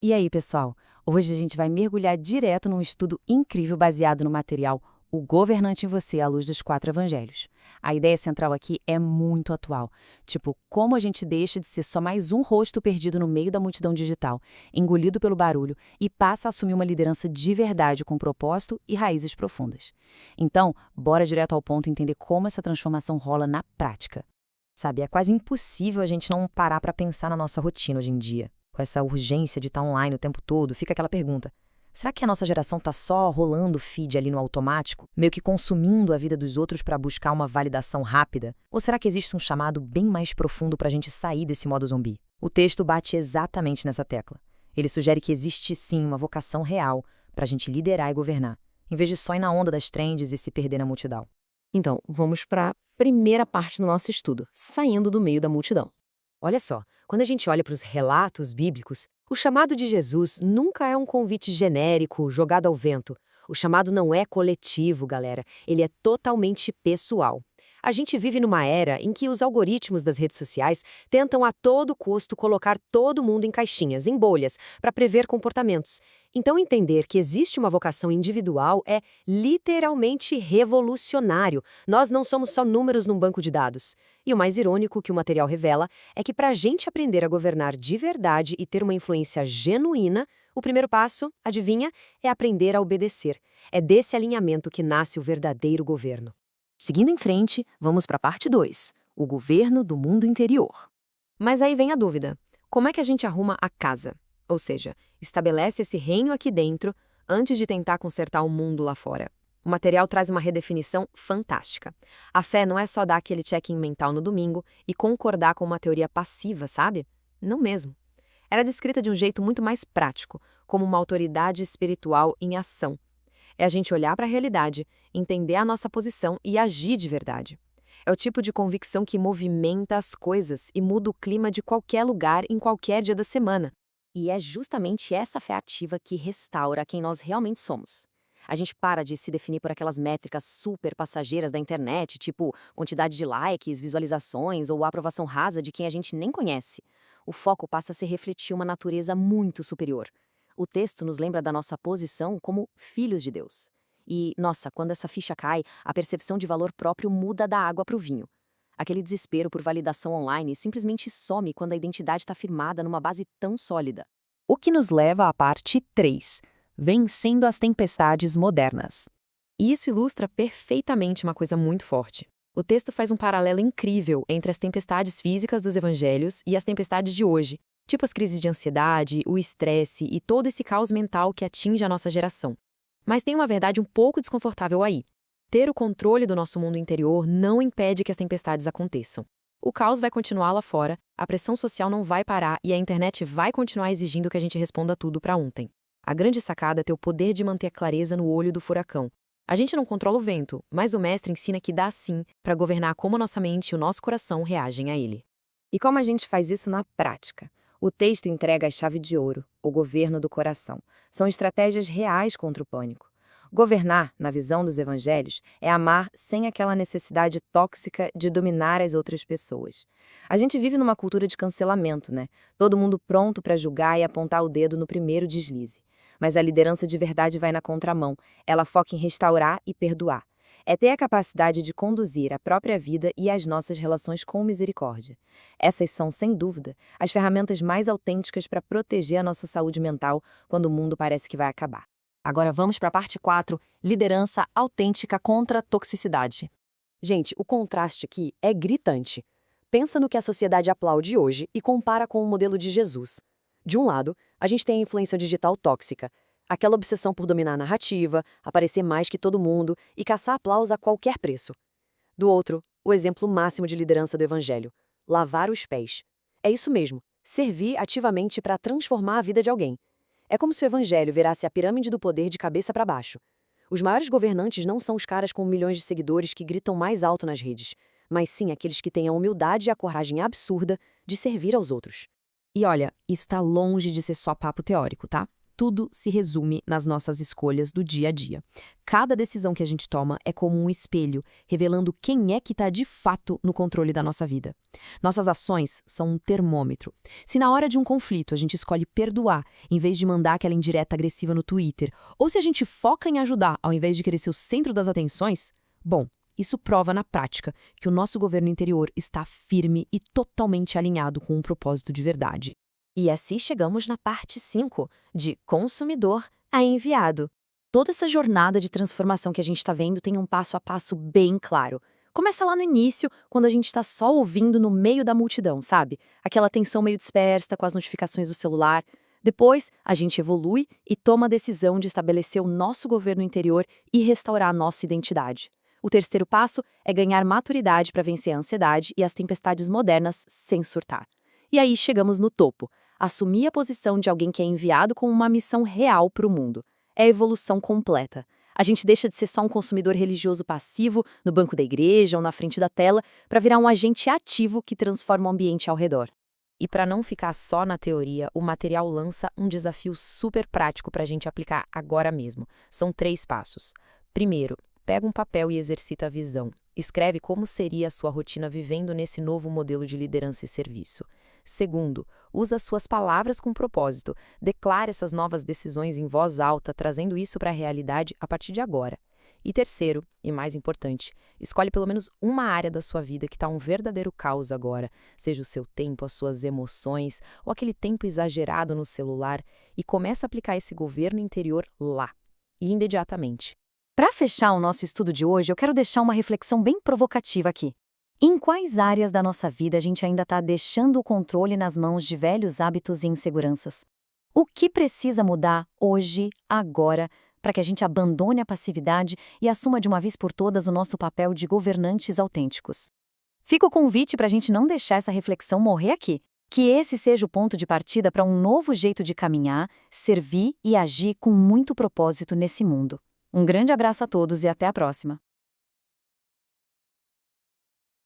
E aí, pessoal? Hoje a gente vai mergulhar direto num estudo incrível baseado no material O Governante em Você, à luz dos quatro evangelhos. A ideia central aqui é muito atual. Tipo, como a gente deixa de ser só mais um rosto perdido no meio da multidão digital, engolido pelo barulho, e passa a assumir uma liderança de verdade com propósito e raízes profundas. Então, bora direto ao ponto e entender como essa transformação rola na prática. Sabe, é quase impossível a gente não parar para pensar na nossa rotina hoje em dia. Com essa urgência de estar online o tempo todo, fica aquela pergunta: será que a nossa geração está só rolando o feed ali no automático, meio que consumindo a vida dos outros para buscar uma validação rápida? Ou será que existe um chamado bem mais profundo para a gente sair desse modo zumbi? O texto bate exatamente nessa tecla. Ele sugere que existe sim uma vocação real para a gente liderar e governar, em vez de só ir na onda das trends e se perder na multidão. Então, vamos para a primeira parte do nosso estudo, saindo do meio da multidão. Olha só, quando a gente olha para os relatos bíblicos, o chamado de Jesus nunca é um convite genérico, jogado ao vento. O chamado não é coletivo, galera. Ele é totalmente pessoal. A gente vive numa era em que os algoritmos das redes sociais tentam a todo custo colocar todo mundo em caixinhas, em bolhas, para prever comportamentos. Então, entender que existe uma vocação individual é literalmente revolucionário. Nós não somos só números num banco de dados. E o mais irônico que o material revela é que para a gente aprender a governar de verdade e ter uma influência genuína, o primeiro passo, adivinha, é aprender a obedecer. É desse alinhamento que nasce o verdadeiro governo. Seguindo em frente, vamos para a parte 2, o governo do mundo interior. Mas aí vem a dúvida: como é que a gente arruma a casa? Ou seja, estabelece esse reino aqui dentro antes de tentar consertar o mundo lá fora. O material traz uma redefinição fantástica. A fé não é só dar aquele check-in mental no domingo e concordar com uma teoria passiva, sabe? Não mesmo. Era descrita de um jeito muito mais prático, como uma autoridade espiritual em ação. É a gente olhar para a realidade, entender a nossa posição e agir de verdade. É o tipo de convicção que movimenta as coisas e muda o clima de qualquer lugar em qualquer dia da semana. E é justamente essa fé ativa que restaura quem nós realmente somos. A gente para de se definir por aquelas métricas super passageiras da internet, tipo quantidade de likes, visualizações ou aprovação rasa de quem a gente nem conhece. O foco passa a se refletir uma natureza muito superior. O texto nos lembra da nossa posição como filhos de Deus. E, nossa, quando essa ficha cai, a percepção de valor próprio muda da água para o vinho. Aquele desespero por validação online simplesmente some quando a identidade está firmada numa base tão sólida. O que nos leva à parte 3, vencendo as tempestades modernas. E isso ilustra perfeitamente uma coisa muito forte. O texto faz um paralelo incrível entre as tempestades físicas dos evangelhos e as tempestades de hoje, tipo as crises de ansiedade, o estresse e todo esse caos mental que atinge a nossa geração. Mas tem uma verdade um pouco desconfortável aí. Ter o controle do nosso mundo interior não impede que as tempestades aconteçam. O caos vai continuar lá fora, a pressão social não vai parar e a internet vai continuar exigindo que a gente responda tudo para ontem. A grande sacada é ter o poder de manter a clareza no olho do furacão. A gente não controla o vento, mas o mestre ensina que dá sim para governar como a nossa mente e o nosso coração reagem a ele. E como a gente faz isso na prática? O texto entrega a chave de ouro, o governo do coração. São estratégias reais contra o pânico. Governar, na visão dos evangelhos, é amar sem aquela necessidade tóxica de dominar as outras pessoas. A gente vive numa cultura de cancelamento, né? Todo mundo pronto para julgar e apontar o dedo no primeiro deslize. Mas a liderança de verdade vai na contramão. Ela foca em restaurar e perdoar. É ter a capacidade de conduzir a própria vida e as nossas relações com misericórdia. Essas são, sem dúvida, as ferramentas mais autênticas para proteger a nossa saúde mental quando o mundo parece que vai acabar. Agora vamos para a parte 4, liderança autêntica contra a toxicidade. Gente, o contraste aqui é gritante. Pensa no que a sociedade aplaude hoje e compara com o modelo de Jesus. De um lado, a gente tem a influência digital tóxica, aquela obsessão por dominar a narrativa, aparecer mais que todo mundo e caçar aplausos a qualquer preço. Do outro, o exemplo máximo de liderança do evangelho: lavar os pés. É isso mesmo, servir ativamente para transformar a vida de alguém. É como se o evangelho virasse a pirâmide do poder de cabeça para baixo. Os maiores governantes não são os caras com milhões de seguidores que gritam mais alto nas redes, mas sim aqueles que têm a humildade e a coragem absurda de servir aos outros. E olha, isso está longe de ser só papo teórico, tá? Tudo se resume nas nossas escolhas do dia a dia. Cada decisão que a gente toma é como um espelho, revelando quem é que está de fato no controle da nossa vida. Nossas ações são um termômetro. Se na hora de um conflito a gente escolhe perdoar, em vez de mandar aquela indireta agressiva no Twitter, ou se a gente foca em ajudar ao invés de querer ser o centro das atenções, bom, isso prova na prática que o nosso governo interior está firme e totalmente alinhado com um propósito de verdade. E assim chegamos na parte 5, de consumidor a enviado. Toda essa jornada de transformação que a gente está vendo tem um passo a passo bem claro. Começa lá no início, quando a gente está só ouvindo no meio da multidão, sabe? Aquela atenção meio dispersa com as notificações do celular. Depois, a gente evolui e toma a decisão de estabelecer o nosso governo interior e restaurar a nossa identidade. O terceiro passo é ganhar maturidade para vencer a ansiedade e as tempestades modernas sem surtar. E aí chegamos no topo. Assumir a posição de alguém que é enviado com uma missão real para o mundo. É a evolução completa. A gente deixa de ser só um consumidor religioso passivo no banco da igreja ou na frente da tela para virar um agente ativo que transforma o ambiente ao redor. E para não ficar só na teoria, o material lança um desafio super prático para a gente aplicar agora mesmo. São 3 passos. Primeiro, pega um papel e exercita a visão. Escreve como seria a sua rotina vivendo nesse novo modelo de liderança e serviço. Segundo, usa suas palavras com propósito. Declare essas novas decisões em voz alta, trazendo isso para a realidade a partir de agora. E terceiro, e mais importante, escolhe pelo menos uma área da sua vida que está um verdadeiro caos agora, seja o seu tempo, as suas emoções ou aquele tempo exagerado no celular, e começa a aplicar esse governo interior lá, e imediatamente. Para fechar o nosso estudo de hoje, eu quero deixar uma reflexão bem provocativa aqui. Em quais áreas da nossa vida a gente ainda está deixando o controle nas mãos de velhos hábitos e inseguranças? O que precisa mudar hoje, agora, para que a gente abandone a passividade e assuma de uma vez por todas o nosso papel de governantes autênticos? Fica o convite para a gente não deixar essa reflexão morrer aqui. Que esse seja o ponto de partida para um novo jeito de caminhar, servir e agir com muito propósito nesse mundo. Um grande abraço a todos e até a próxima!